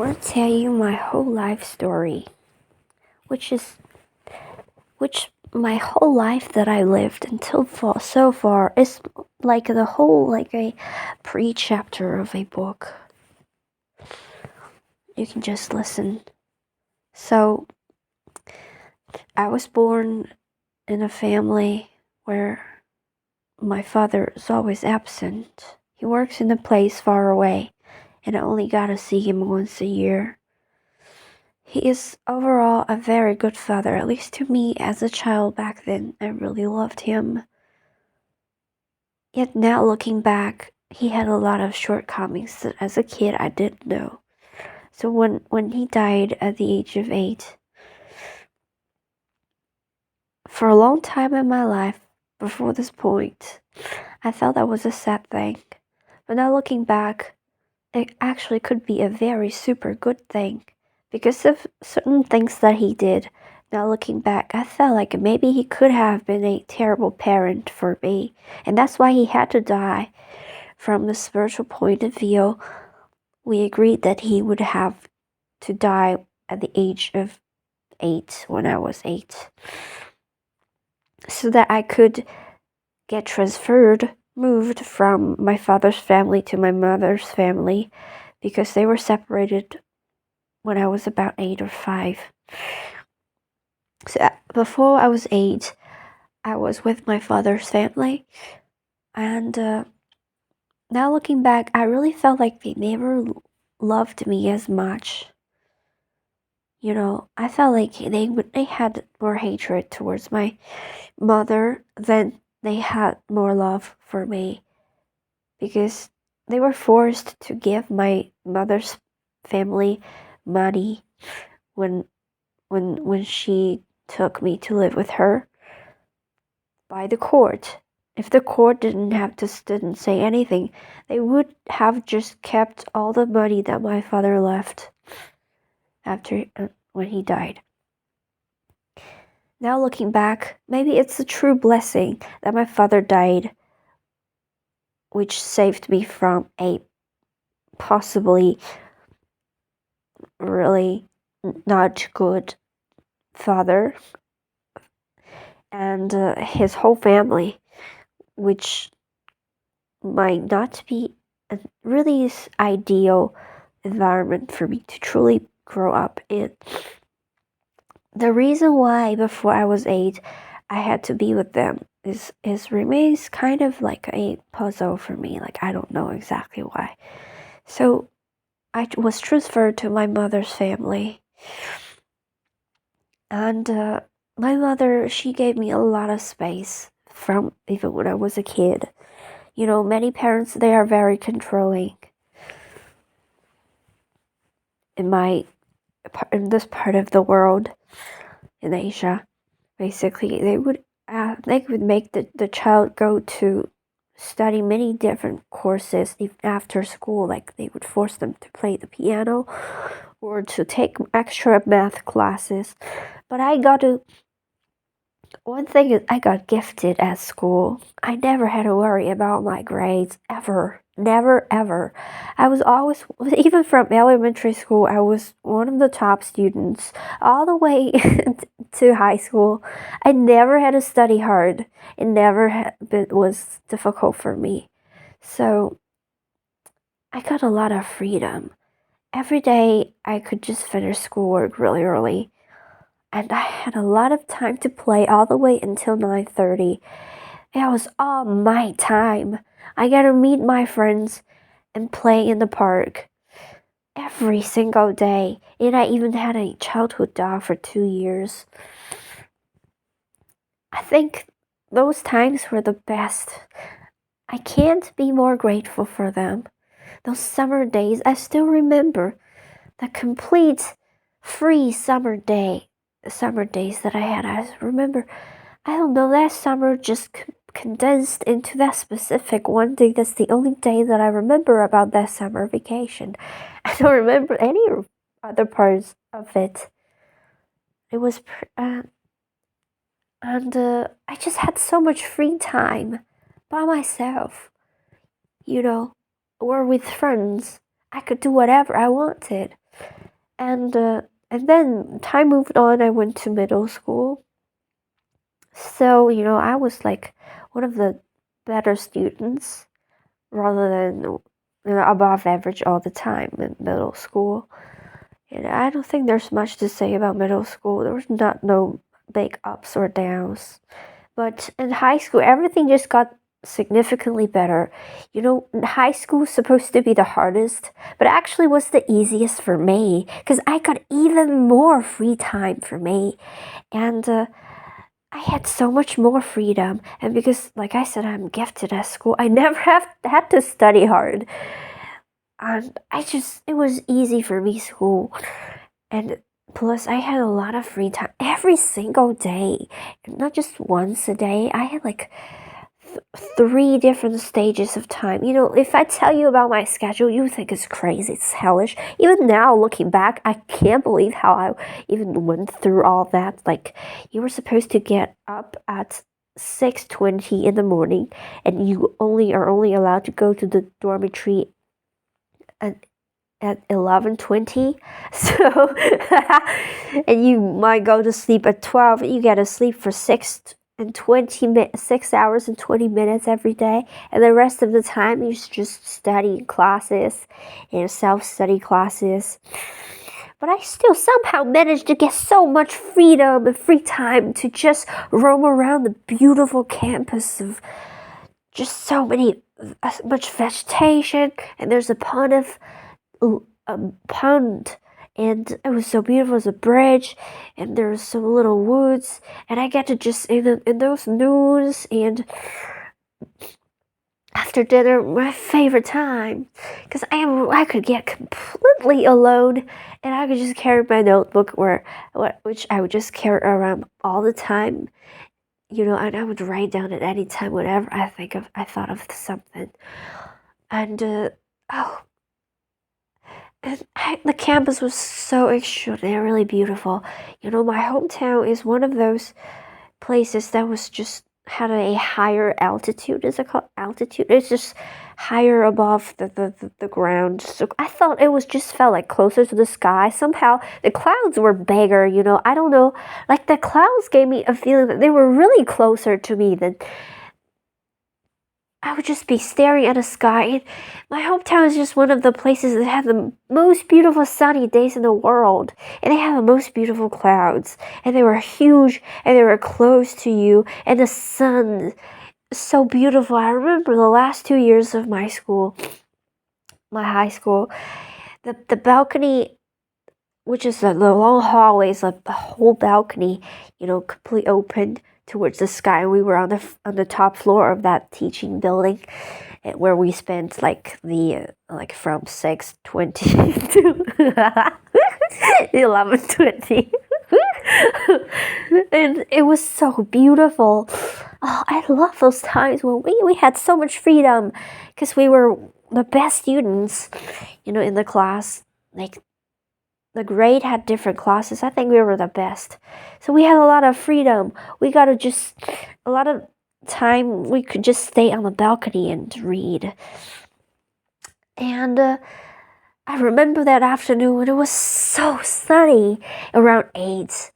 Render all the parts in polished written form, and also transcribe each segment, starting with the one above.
want to tell you my whole life story, which is which my whole life that I lived until so far is like the whole like a pre-chapter of a book. You can just listen. So I was born in a family where my father is always absent. He works in a place far away, and I only got to see him once a year. He is overall a very good father, at least to me as a child back then. I really loved him. Yet now looking back, he had a lot of shortcomings that as a kid I didn't know. So when he died at the age of 8, for a long time in my life before this point, I felt that was a sad thing. But now looking back, it actually could be a very super good thing. Because of certain things that he did, now looking back, I felt like maybe he could have been a terrible parent for me. And that's why he had to die. From the spiritual point of view, we agreed that he would have to die at the age of 8, when I was 8. So that I could get moved from my father's family to my mother's family, because they were separated when I was about 8 or 5. So before I was 8, I was with my father's family, and now looking back, I really felt like they never loved me as much. You know, I felt like they had more hatred towards my mother than they had more love for me, because they were forced to give my mother's family money when she took me to live with her by the court. If the court didn't say anything, they would have just kept all the money that my father left after when he died. Now looking back, maybe it's a true blessing that my father died, which saved me from a possibly really not good father and his whole family, which might not be a really ideal environment for me to truly grow up in. The reason why before I was 8 I had to be with them is remains kind of like a puzzle for me. Like, I don't know exactly why. So I was transferred to my mother's family, and my mother, she gave me a lot of space from even when I was a kid. You know, many parents, they are very controlling. In this part of the world, in Asia, basically, they would make the child go to study many different courses even after school. Like, they would force them to play the piano or to take extra math classes. But one thing is, I got gifted at school. I never had to worry about my grades, ever. Never, ever. I was always, even from elementary school, I was one of the top students. All the way to high school, I never had to study hard. It never was difficult for me. So I got a lot of freedom. Every day, I could just finish schoolwork really early. And I had a lot of time to play all the way until 9:30. It was all my time. I got to meet my friends and play in the park every single day. And I even had a childhood dog for 2 years. I think those times were the best. I can't be more grateful for them. Those summer days, I still remember the complete free summer days that I had. I remember, I don't know, that summer just condensed into that specific one day. That's the only day that I remember about that summer vacation. I don't remember any other parts of it. It was, I just had so much free time by myself, you know, or with friends. I could do whatever I wanted. And then time moved on. I went to middle school. So, I was like one of the better students rather than above average all the time in middle school. And I don't think there's much to say about middle school. There was no big ups or downs. But in high school, everything just got significantly better. High school was supposed to be the hardest, but actually was the easiest for me because I got even more free time for me. And I had so much more freedom. And because, like I said, I'm gifted at school, I never have had to study hard. And it was easy for me, school. And plus, I had a lot of free time every single day, not just once a day. I had like three different stages of time. If I tell you about my schedule, you think it's crazy, it's hellish. Even now, looking back, I can't believe how I even went through all that. Like, you were supposed to get up at 6:20 in the morning, and you are only allowed to go to the dormitory at 11:20. So and you might go to sleep at 12. You get to sleep for 6 hours and 20 minutes every day, and the rest of the time you just study classes and self-study classes. But I still somehow managed to get so much freedom and free time to just roam around the beautiful campus of just much vegetation, and there's a pond, and it was so beautiful. As a bridge, and there's some little woods, and I get to just in those noons and after dinner, my favorite time, because I could get completely alone, and I could just carry my notebook which I would just carry around all the time. And I would write down at any time whenever I thought of something. And the campus was so extraordinarily beautiful. My hometown is one of those places that was just had a higher altitude. Is it called altitude? It's just higher above the ground. So I thought it was just felt like closer to the sky. Somehow the clouds were bigger. I don't know. Like the clouds gave me a feeling that they were really closer to me than. I would just be staring at the sky. And my hometown is just one of the places that have the most beautiful sunny days in the world. And they have the most beautiful clouds. And they were huge, and they were close to you. And the sun is so beautiful. I remember the last 2 years of my high school, the balcony, which is the long hallways, like the whole balcony, completely open towards the sky. We were on the top floor of that teaching building, where we spent like from 6:20 to 11:20. And it was so beautiful. Oh, I love those times when we had so much freedom, because we were the best students, in the class. Like, the grade had different classes. I think we were the best. So we had a lot of freedom. A lot of time we could just stay on the balcony and read. And I remember that afternoon when it was so sunny, around 8.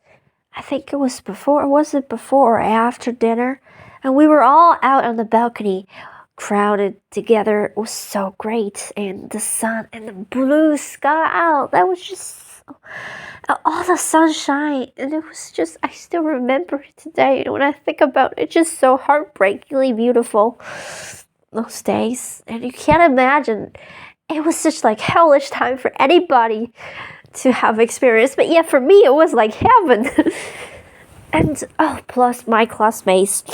I think it was before or after dinner? And we were all out on the balcony, crowded together. It was so great. And the sun and the blue sky out. That was just all the sunshine, and it was just, I still remember it today. And when I think about it, it's just so heartbreakingly beautiful, those days. And you can't imagine, it was such like hellish time for anybody to have experienced, but yeah, for me it was like heaven. And plus my classmates,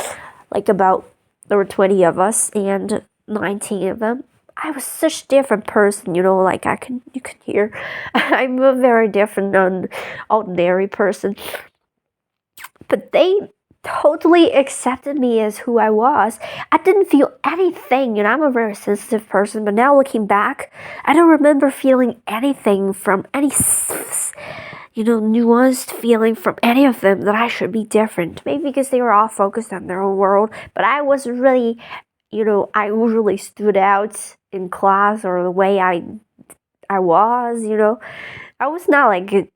there were 20 of us, and 19 of them, I was such a different person, like you can hear, I'm a very different, ordinary person. But they totally accepted me as who I was. I didn't feel anything, I'm a very sensitive person, but now looking back, I don't remember feeling anything from any, nuanced feeling from any of them that I should be different. Maybe because they were all focused on their own world, but I was really, I really stood out in class, or the way I was, I was not like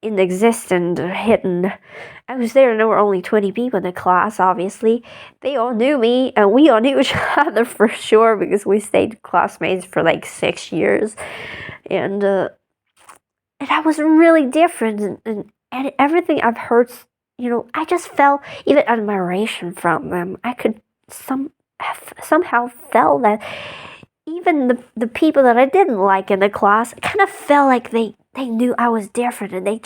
inexistent or hidden. I was there and there were only 20 people in the class, obviously. They all knew me and we all knew each other for sure because we stayed classmates for like 6 years. And I was really different and everything I've heard, I just felt even admiration from them. I could somehow felt that even the people that I didn't like in the class kind of felt like they knew I was different and they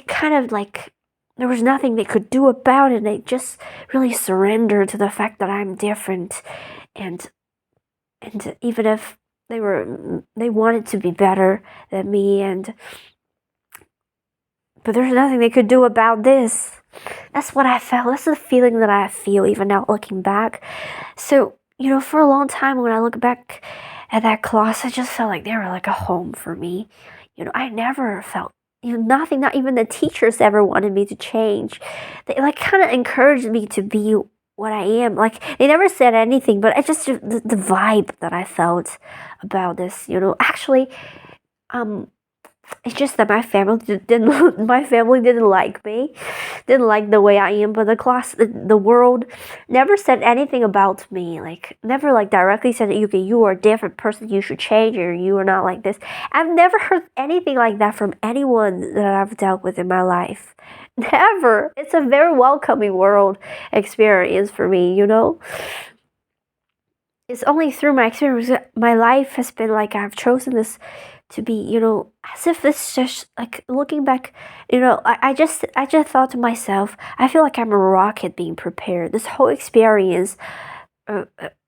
kind of like there was nothing they could do about it. They just really surrendered to the fact that I'm different and even if they wanted to be better than me but there's nothing they could do about this. That's what I felt. That's the feeling that I feel even now looking back. So, for a long time when I look back at that class, I just felt like they were like a home for me. I never felt, nothing, not even the teachers ever wanted me to change. They like kind of encouraged me to be what I am. Like they never said anything, but I just, the vibe that I felt about this, actually, it's just that my family didn't like me, didn't like the way I am. But the world never said anything about me. Like never like directly said, okay, you are a different person. You should change, or you are not like this. I've never heard anything like that from anyone that I've dealt with in my life. Never. It's a very welcoming world experience for me. It's only through my experience my life has been like I've chosen this to be, as if it's just like looking back, I just thought to myself, I feel like I'm a rocket being prepared. This whole experience,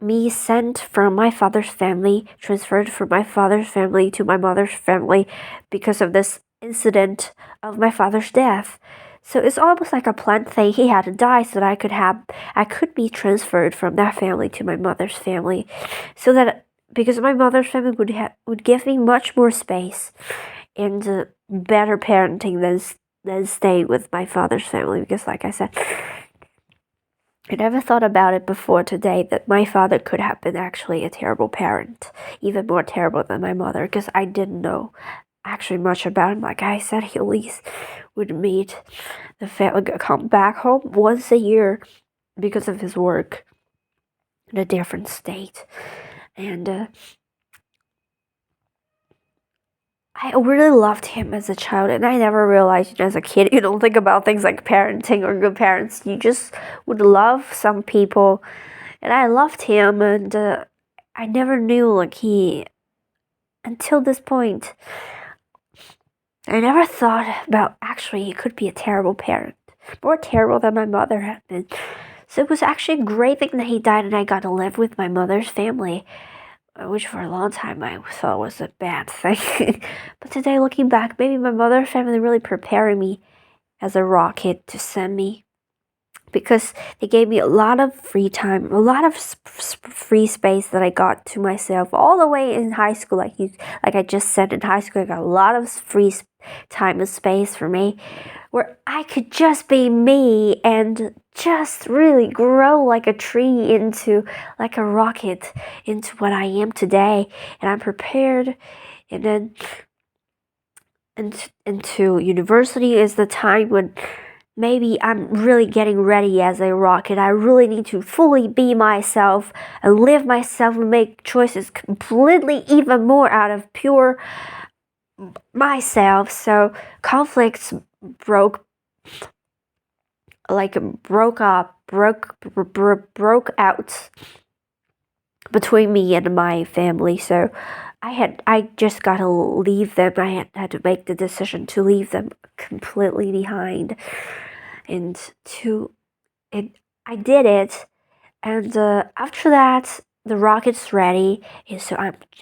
me sent from my father's family, transferred from my father's family to my mother's family because of this incident of my father's death. So it's almost like a planned thing. He had to die so that I could be transferred from that family to my mother's family, so that because my mother's family would give me much more space and better parenting than staying with my father's family. Because, like I said, I never thought about it before today that my father could have been actually a terrible parent, even more terrible than my mother, because I didn't know actually much about him. Like I said, he at least would meet the family, come back home once a year because of his work in a different state. And I really loved him as a child, and I never realized as a kid, you don't think about things like parenting or good parents. You just would love some people, and I loved him, and I never knew, like, until this point, I never thought about actually he could be a terrible parent, more terrible than my mother had been. So it was actually a great thing that he died and I got to live with my mother's family, which for a long time I thought was a bad thing. But today, looking back, maybe my mother's family really preparing me as a rocket to send me, because they gave me a lot of free time, a lot of free space that I got to myself all the way in high school. Like I just said, in high school, I got a lot of free time and space for me, where I could just be me and just really grow like a tree into, like a rocket, into what I am today. And I'm prepared. And then into university is the time when maybe I'm really getting ready as a rocket. I really need to fully be myself and live myself and make choices completely even more out of pure myself. So conflicts broke out between me and my family. So I just gotta leave them. I had to make the decision to leave them completely behind, and I did it. And after that, the rocket's ready, and so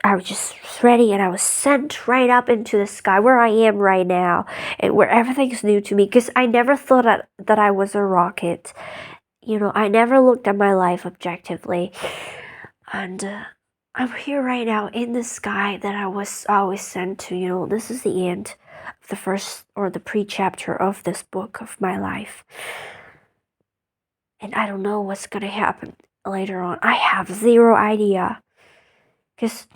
I was just ready, and I was sent right up into the sky where I am right now, and where everything's new to me. Because I never thought that I was a rocket. I never looked at my life objectively, and I'm here right now in the sky that I was always sent to. This is the end of the first or the pre-chapter of this book of my life. And I don't know what's gonna happen later on. I have zero idea. Because,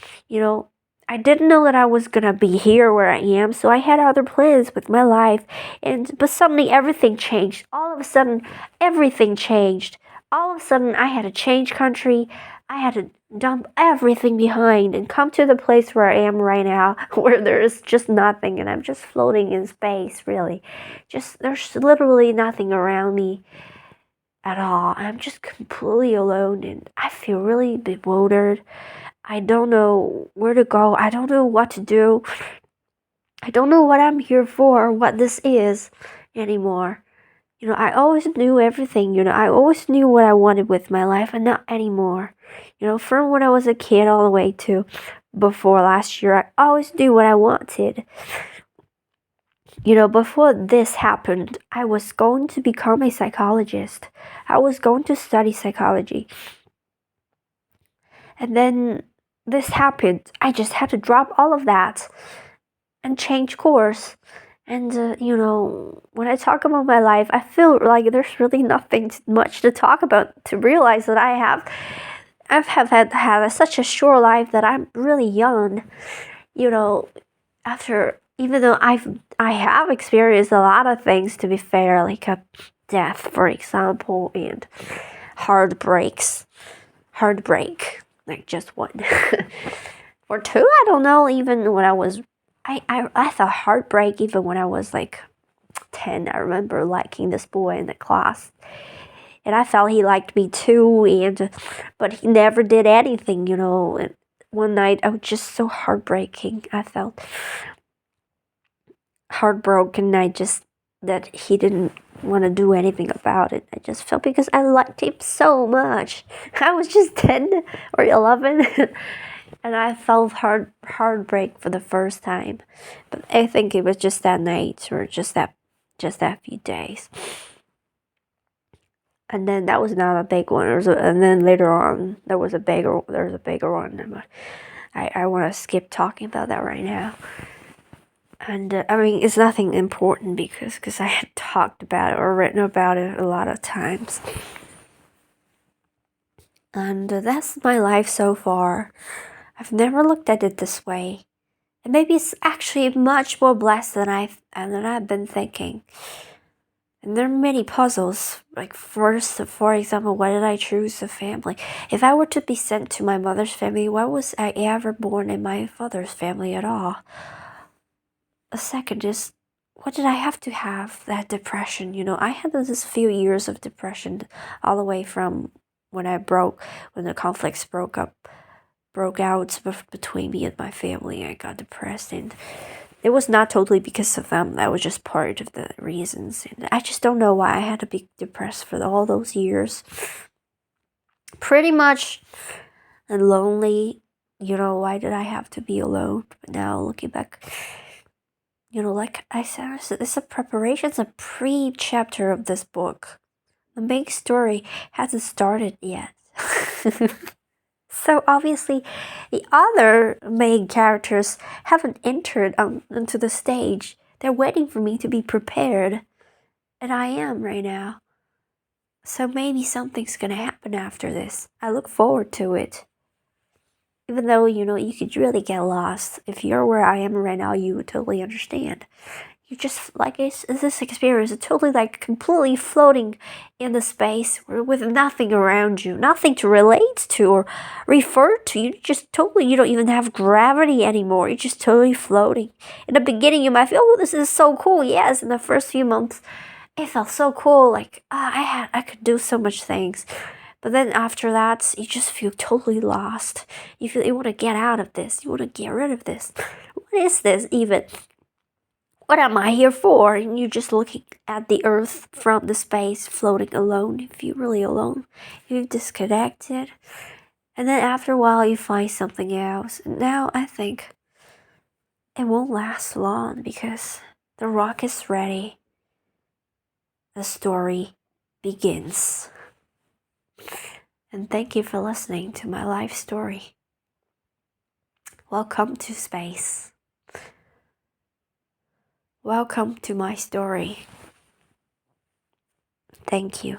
I didn't know that I was gonna be here where I am, so I had other plans with my life. But suddenly everything changed. All of a sudden, everything changed. All of a sudden, I had to change country. I had to dump everything behind and come to the place where I am right now, where there is just nothing, and I'm just floating in space. Really, just there's literally nothing around me at all. I'm just completely alone, and I feel really bewildered. I don't know where to go. I don't know what to do. I don't know what I'm here for, what this is anymore. I always knew everything. I always knew what I wanted with my life, and not anymore. From when I was a kid all the way to before last year, I always knew what I wanted. Before this happened, I was going to become a psychologist. I was going to study psychology. And then this happened. I just had to drop all of that and change course. And, when I talk about my life, I feel like there's really nothing much to talk about, to realize that I've had such a short life that I'm really young. Even though I have experienced a lot of things, to be fair, like a death, for example, and heartbreak, like just one. Or two, I don't know, even when I was I thought heartbreak even when I was like 10. I remember liking this boy in the class. And I felt he liked me too, but he never did anything, And one night I was just so heartbreaking. I felt heartbroken. That he didn't want to do anything about it. I just felt because I liked him so much. I was just 10 or 11. And I felt heartbreak for the first time, but I think it was just that night or just that few days. And then that was not a big one. And then later on, there was a bigger one. I want to skip talking about that right now. And it's nothing important because I had talked about it or written about it a lot of times. And that's my life so far. I've never looked at it this way. And maybe it's actually much more blessed than I've been thinking. And there are many puzzles. Like for example, why did I choose a family? If I were to be sent to my mother's family, why was I ever born in my father's family at all? A second is, what did I have to have that depression? I had this few years of depression all the way from when the conflicts broke out between me and my family. I got depressed, and it was not totally because of them. That was just part of the reasons. And I just don't know why I had to be depressed for all those years. Pretty much and lonely. Why did I have to be alone? But now looking back, like I said, it's a preparation. It's a pre-chapter of this book. The main story hasn't started yet. So obviously, the other main characters haven't entered onto the stage. They're waiting for me to be prepared, and I am right now. So maybe something's gonna happen after this. I look forward to it. Even though, you could really get lost. If you're where I am right now, you would totally understand. You just, like, it's this experience, it's totally, like, completely floating in the space with nothing around you, nothing to relate to or refer to. You don't even have gravity anymore. You're just totally floating. In the beginning, you might feel, oh, this is so cool. Yes, in the first few months, it felt so cool. Like, I could do so much things. But then after that, you just feel totally lost. You feel you want to get out of this. You want to get rid of this. What is this even? What am I here for? And you're just looking at the earth from the space, floating alone. You feel really alone. You've disconnected. And then after a while, you find something else. And now I think it won't last long because the rock is ready. The story begins. And thank you for listening to my life story. Welcome to space. Welcome to my story. Thank you.